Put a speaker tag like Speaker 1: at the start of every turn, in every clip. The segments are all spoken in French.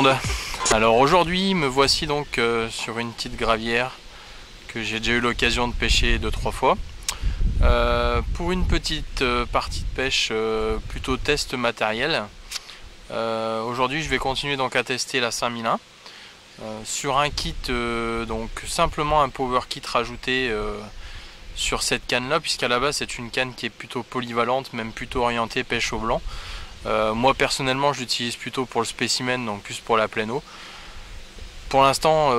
Speaker 1: monde. Alors aujourd'hui me voici donc sur une petite gravière que j'ai déjà eu l'occasion de pêcher 2-3 fois pour une petite partie de pêche plutôt test matériel. Aujourd'hui je vais continuer donc à tester la 5001 sur un kit, donc simplement un power kit rajouté sur cette canne là, puisqu'à la base c'est une canne qui est plutôt polyvalente, même plutôt orientée pêche au blanc. Moi personnellement je l'utilise plutôt pour le spécimen, donc plus pour la pleine eau. Pour l'instant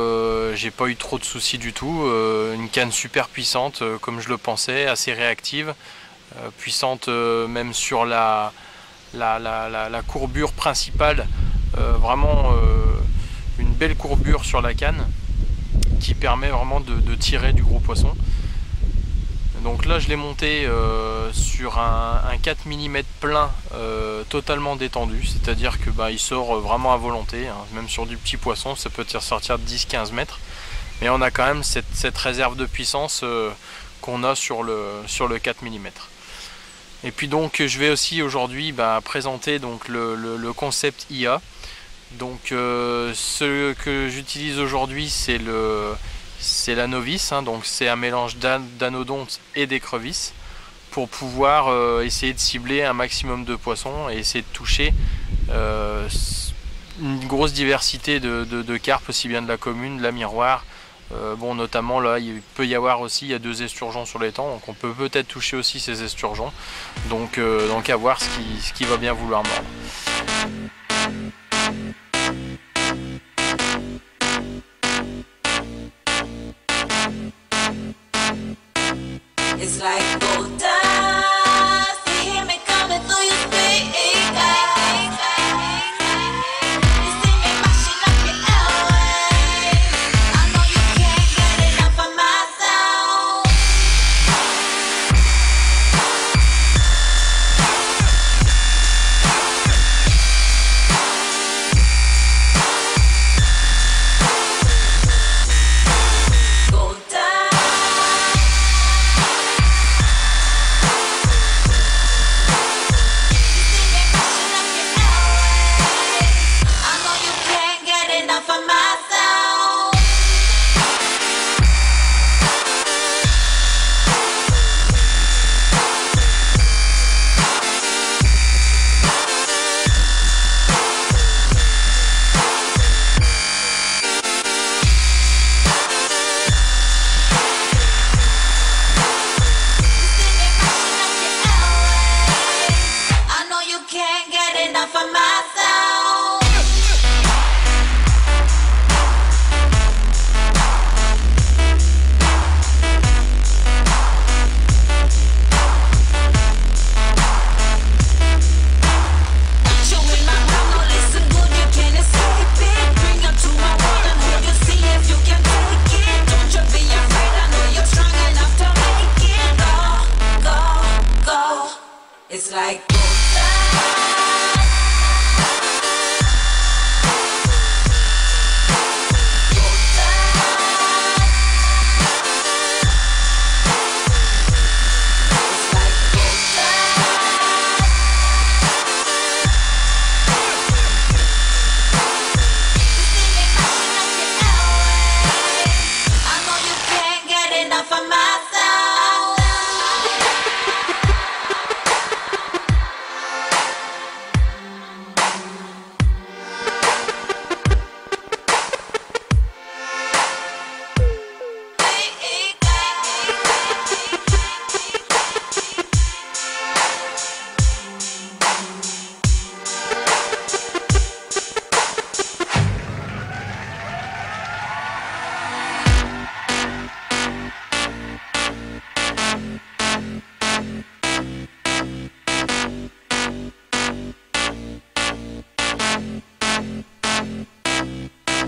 Speaker 1: j'ai pas eu trop de soucis du tout, une canne super puissante comme je le pensais, assez réactive, puissante même sur la courbure principale, vraiment une belle courbure sur la canne qui permet vraiment de tirer du gros poisson. Donc là je l'ai monté sur un 4 mm plein totalement détendu, c'est-à-dire que il sort vraiment à volonté, hein. Même sur du petit poisson ça peut sortir de 10-15 mètres, mais on a quand même cette réserve de puissance qu'on a sur le 4 mm. Et puis donc je vais aussi aujourd'hui présenter donc le concept IA. Donc ce que j'utilise aujourd'hui c'est la novice, hein, donc c'est un mélange d'anodonte et d'écrevisse pour pouvoir essayer de cibler un maximum de poissons et essayer de toucher une grosse diversité de carpes, aussi bien de la commune, de la miroir. Bon, notamment là il peut y avoir aussi, il y a 2 esturgeons sur l'étang, donc on peut peut-être toucher aussi ces esturgeons, donc à voir ce qui va bien vouloir mordre.
Speaker 2: It's like gold dust, you hear me coming through your speaker. You see me mashing up your airwaves. I know you can't get enough of my sound. Gold dust.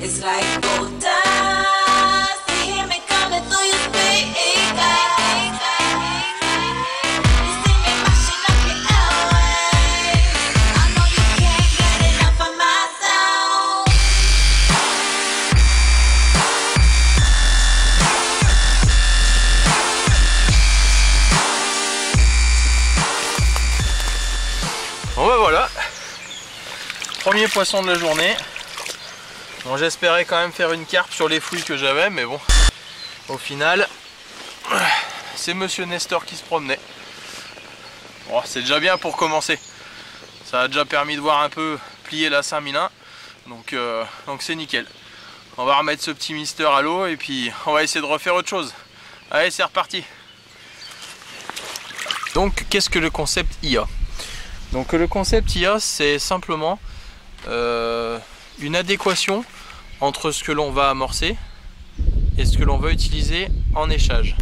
Speaker 2: It's like gold dust, you hear me coming through your speaker. You see me mashing up your airwaves. I know you can't get enough of my sound.
Speaker 1: Bon voilà, premier poisson de la journée. Bon, j'espérais quand même faire une carpe sur les fouilles que j'avais, mais bon, au final, c'est Monsieur Nestor qui se promenait. Bon, c'est déjà bien pour commencer. Ça a déjà permis de voir un peu plier la 5001, donc c'est nickel. On va remettre ce petit Mister à l'eau et puis on va essayer de refaire autre chose. Allez, c'est reparti. Donc, qu'est-ce que le concept IA? Donc, le concept IA, c'est simplement une adéquation entre ce que l'on va amorcer et ce que l'on va utiliser en échage.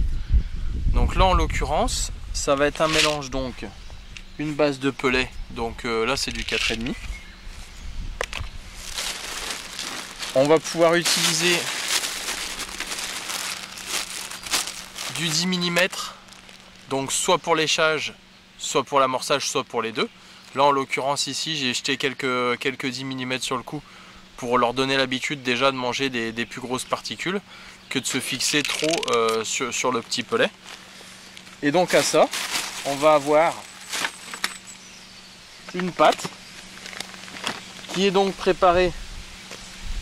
Speaker 1: Donc là, en l'occurrence, ça va être un mélange, donc une base de pelet, donc là c'est du 4,5. On va pouvoir utiliser du 10 mm, donc soit pour l'échage, soit pour l'amorçage, soit pour les deux. Là, en l'occurrence, ici, j'ai jeté quelques 10 mm sur le coup pour leur donner l'habitude déjà de manger des plus grosses particules que de se fixer trop sur le petit pelet. Et donc à ça, on va avoir une pâte qui est donc préparée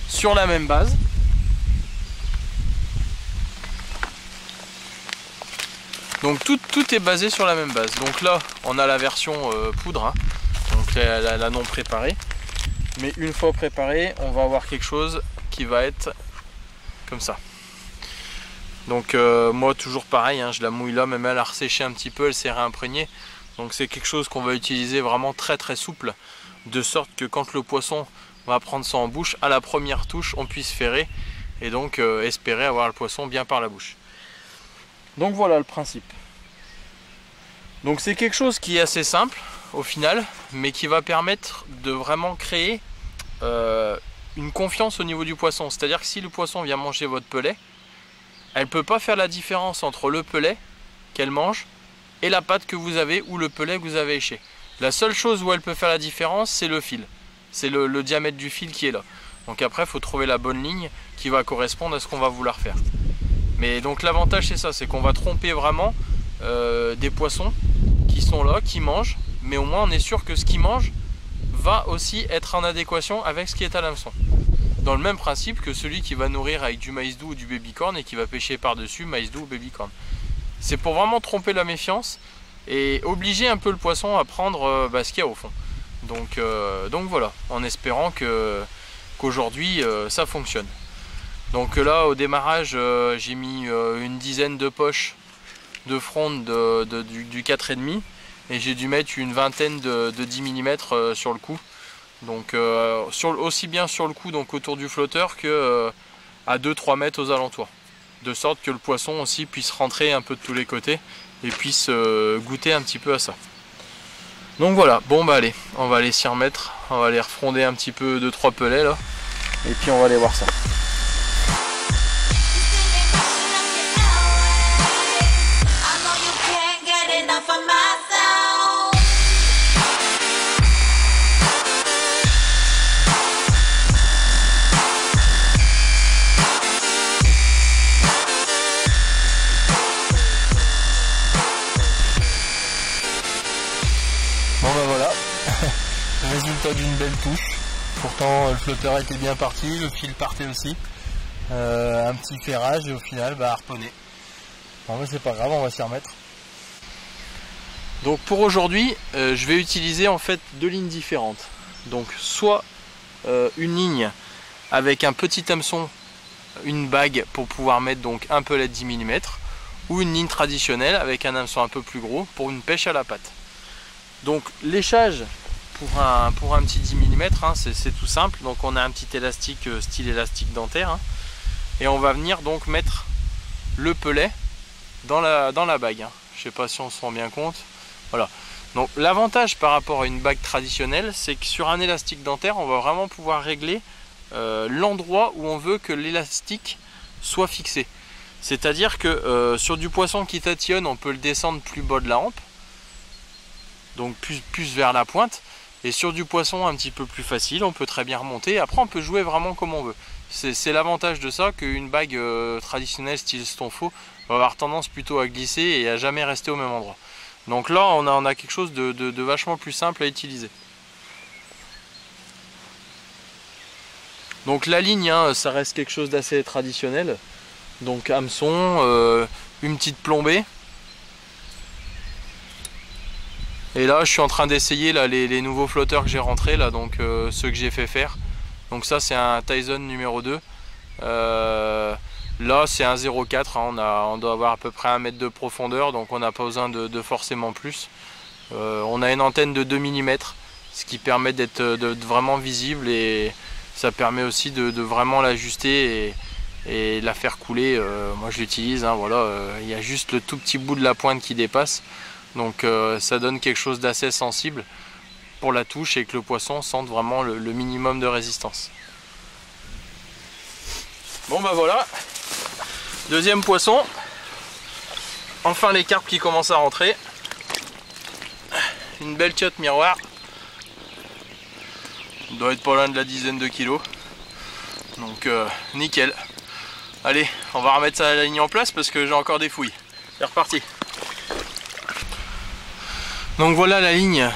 Speaker 1: sur la même base. Donc tout est basé sur la même base. Donc là, on a la version poudre, hein, donc la non préparée. Mais une fois préparée, on va avoir quelque chose qui va être comme ça. Donc moi toujours pareil, hein, je la mouille là, même elle a resséché un petit peu, elle s'est réimprégnée. Donc c'est quelque chose qu'on va utiliser vraiment très souple, de sorte que quand le poisson va prendre ça en bouche, à la première touche on puisse ferrer et donc espérer avoir le poisson bien par la bouche. Donc voilà le principe. Donc c'est quelque chose qui est assez simple au final, mais qui va permettre de vraiment créer une confiance au niveau du poisson. C'est-à-dire que si le poisson vient manger votre pelet, elle ne peut pas faire la différence entre le pelet qu'elle mange et la pâte que vous avez ou le pelet que vous avez éché. La seule chose où elle peut faire la différence, c'est le fil. C'est le diamètre du fil qui est là. Donc après, il faut trouver la bonne ligne qui va correspondre à ce qu'on va vouloir faire. Mais donc l'avantage, c'est ça, c'est qu'on va tromper vraiment des poissons qui sont là, qui mangent, mais au moins on est sûr que ce qu'ils mangent va aussi être en adéquation avec ce qui est à l'hameçon. Dans le même principe que celui qui va nourrir avec du maïs doux ou du baby-corn et qui va pêcher par-dessus maïs doux ou baby-corn. C'est pour vraiment tromper la méfiance et obliger un peu le poisson à prendre ce qu'il y a au fond. Donc voilà, en espérant qu'aujourd'hui ça fonctionne. Donc là au démarrage j'ai mis une dizaine de poches de fronde du 4,5 et j'ai dû mettre une vingtaine de 10 mm sur le coup. Donc aussi bien sur le coup, donc autour du flotteur, que à 2-3 mètres aux alentours, de sorte que le poisson aussi puisse rentrer un peu de tous les côtés et puisse goûter un petit peu à ça. Donc voilà, bon bah allez, on va aller s'y remettre, on va aller refronder un petit peu 2-3 pelets là, et puis on va aller voir ça. Bon bah voilà, le résultat d'une belle touche. Pourtant le flotteur était bien parti, le fil partait aussi. Un petit ferrage et au final harponné. Bon mais c'est pas grave, on va s'y remettre. Donc pour aujourd'hui, je vais utiliser en fait deux lignes différentes. Donc soit une ligne avec un petit hameçon, une bague pour pouvoir mettre donc un pelet de 10 mm, ou une ligne traditionnelle avec un hameçon un peu plus gros pour une pêche à la patte. Donc l'échage pour un petit 10 mm, hein, c'est tout simple. Donc on a un petit élastique style élastique dentaire, hein, et on va venir donc mettre le pelet dans la bague, hein. Je sais pas si on se rend bien compte. Voilà. Donc l'avantage par rapport à une bague traditionnelle, c'est que sur un élastique dentaire, on va vraiment pouvoir régler l'endroit où on veut que l'élastique soit fixé. C'est-à-dire que sur du poisson qui tatillonne, on peut le descendre plus bas de la hampe, donc plus vers la pointe. Et sur du poisson un petit peu plus facile, on peut très bien remonter. Après, on peut jouer vraiment comme on veut. C'est l'avantage de ça, qu'une bague traditionnelle style stonfo va avoir tendance plutôt à glisser et à jamais rester au même endroit. Donc là, on a quelque chose de vachement plus simple à utiliser. Donc la ligne, hein, ça reste quelque chose d'assez traditionnel. Donc hameçon, une petite plombée. Et là je suis en train d'essayer les nouveaux flotteurs que j'ai rentrés là, donc ceux que j'ai fait faire. Donc ça c'est un Tyson numéro 2. Là c'est un 0,4, hein, on doit avoir à peu près 1 mètre de profondeur, donc on n'a pas besoin de forcément plus. On a une antenne de 2 mm, ce qui permet d'être vraiment visible, et ça permet aussi de vraiment l'ajuster et la faire couler. Moi je l'utilise, hein, voilà, il y a juste le tout petit bout de la pointe qui dépasse, donc ça donne quelque chose d'assez sensible pour la touche et que le poisson sente vraiment le minimum de résistance. Bon bah voilà, deuxième poisson, enfin les carpes qui commencent à rentrer, une belle tiote miroir, il doit être pas loin de la dizaine de kilos, donc nickel. Allez, on va remettre la ligne en place parce que j'ai encore des fouilles. C'est reparti. Donc voilà la ligne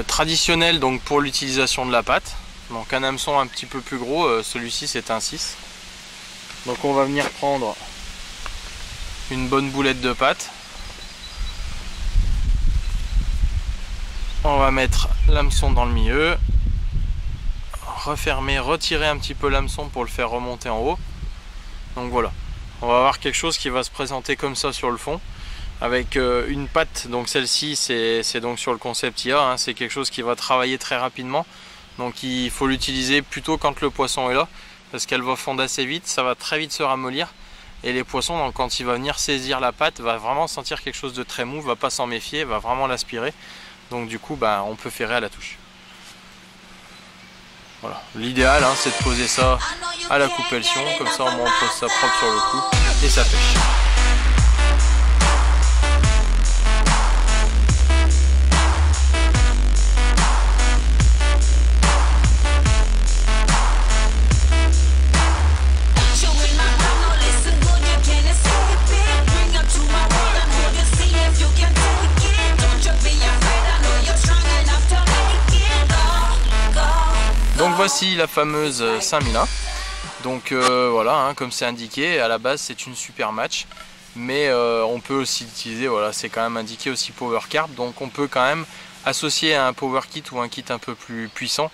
Speaker 1: traditionnelle, donc pour l'utilisation de la patte. Donc un hameçon un petit peu plus gros, celui-ci c'est un 6. Donc on va venir prendre une bonne boulette de pâte. On va mettre l'hameçon dans le milieu, refermer, retirer un petit peu l'hameçon pour le faire remonter en haut. Donc voilà, on va avoir quelque chose qui va se présenter comme ça sur le fond, avec une patte. Donc celle-ci c'est donc sur le concept IA, hein, c'est quelque chose qui va travailler très rapidement. Donc il faut l'utiliser plutôt quand le poisson est là, parce qu'elle va fondre assez vite, ça va très vite se ramollir. Et les poissons, donc, quand il va venir saisir la patte, va vraiment sentir quelque chose de très mou, va pas s'en méfier, va vraiment l'aspirer. Donc du coup, bah, on peut ferrer à la touche. Voilà. L'idéal, hein, c'est de poser ça à la coupelsion, comme ça au moins on pose ça propre sur le coup et ça pêche. Donc voici la fameuse 5001. Donc voilà, hein, comme c'est indiqué, à la base c'est une super match, mais on peut aussi l'utiliser, voilà, c'est quand même indiqué aussi Power Carp, donc on peut quand même associer à un Power Kit ou un kit un peu plus puissant,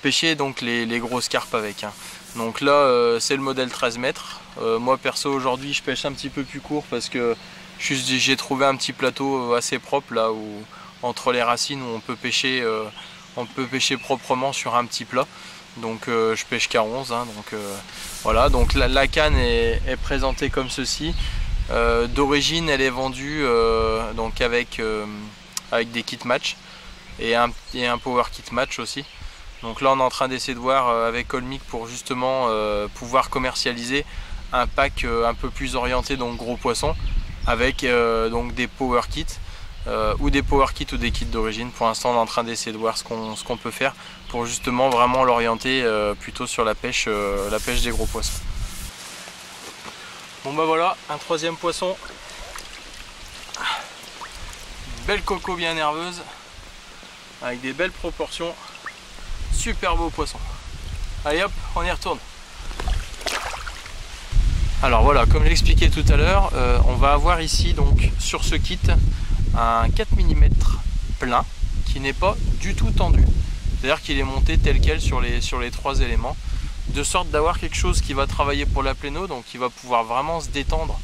Speaker 1: pêcher donc les grosses carpes avec. Hein. Donc là c'est le modèle 13 mètres. Moi perso aujourd'hui je pêche un petit peu plus court parce que j'ai trouvé un petit plateau assez propre là où entre les racines où on peut pêcher proprement sur un petit plat. Donc je pêche qu'à 11, hein, donc voilà, donc la canne est présentée comme ceci. D'origine elle est vendue donc avec des kits match et un power kit match aussi. Donc là on est en train d'essayer de voir avec Olmic pour justement pouvoir commercialiser un pack un peu plus orienté, donc gros poisson, avec donc des power kits. Ou des power kits ou des kits d'origine. Pour l'instant on est en train d'essayer de voir ce qu'on peut faire pour justement vraiment l'orienter plutôt sur la pêche des gros poissons. Bon bah voilà, un troisième poisson, belle coco bien nerveuse avec des belles proportions, super beau poisson. Allez hop, on y retourne. Alors voilà, comme j'expliquais tout à l'heure, on va avoir ici donc sur ce kit un 4 mm plein qui n'est pas du tout tendu, c'est-à-dire qu'il est monté tel quel sur les trois éléments, de sorte d'avoir quelque chose qui va travailler pour la pléno, donc qui va pouvoir vraiment se détendre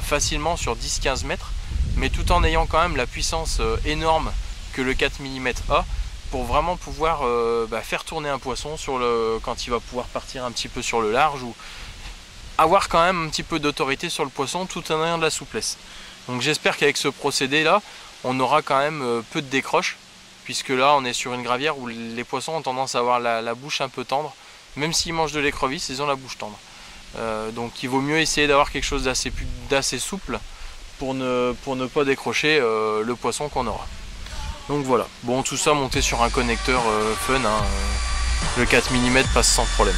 Speaker 1: facilement sur 10-15 mètres, mais tout en ayant quand même la puissance énorme que le 4 mm a, pour vraiment pouvoir faire tourner un poisson quand il va pouvoir partir un petit peu sur le large, ou avoir quand même un petit peu d'autorité sur le poisson tout en ayant de la souplesse. Donc j'espère qu'avec ce procédé là on aura quand même peu de décroche, puisque là on est sur une gravière où les poissons ont tendance à avoir la bouche un peu tendre, même s'ils mangent de l'écrevisse ils ont la bouche tendre. Donc il vaut mieux essayer d'avoir quelque chose d'assez souple pour ne pas décrocher le poisson qu'on aura. Donc voilà, bon, tout ça monté sur un connecteur fun, hein, le 4 mm passe sans problème.